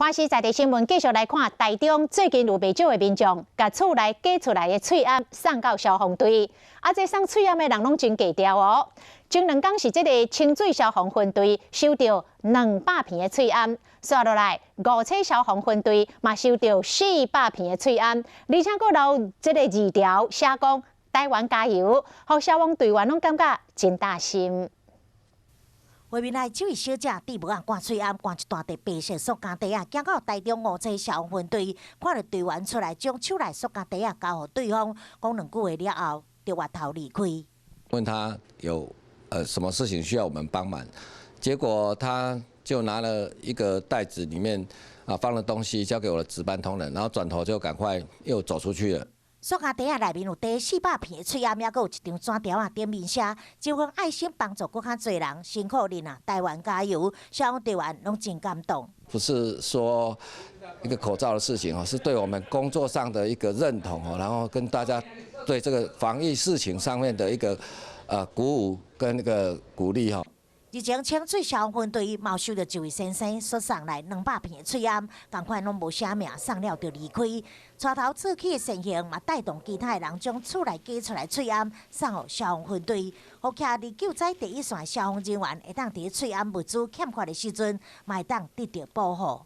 欢喜在地新闻继续来看，台中最近有不少的民众，把厝内寄出来的翠暗送到消防队，这送翠暗的人拢真低调哦。前2天是这个清水消防分队收到200片的翠暗，刷落来5车消防分队嘛收到400片的翠暗，而且佫有这个字条写讲台湾加油，让消防队员拢感觉真大心。画面内，这位小姐伫无啊，赶翠暗，赶一大袋白色塑胶袋啊，行到台中5车消防分队，看到队员出来，将手内塑胶袋啊交予对方，讲2句话了后，就回头离开。问他有什么事情需要我们帮忙，结果他就拿了一个袋子，里面放了东西，交给我的值班同仁，然后转头就赶快又走出去了。塑胶袋内面有第400片的翠暗，还有一张纸条啊，顶面写“这份爱心帮助更较多人，辛苦恁啊，台湾加油！”消防队员拢真感动。不是说一个口罩的事情哦，是对我们工作上的一个认同哦，然后跟大家对这个防疫事情上面的一个鼓舞跟那个鼓励哈。日前清水消防分队嘛收到一位先生所送来200片的翠暗，同款拢无写名，送了就离开。带头做起的善行嘛，带动其他的人将厝内寄出来翠暗送予消防分队，互徛伫救灾第一线消防人员会当伫翠暗物资欠缺的时阵，嘛会当得到保护。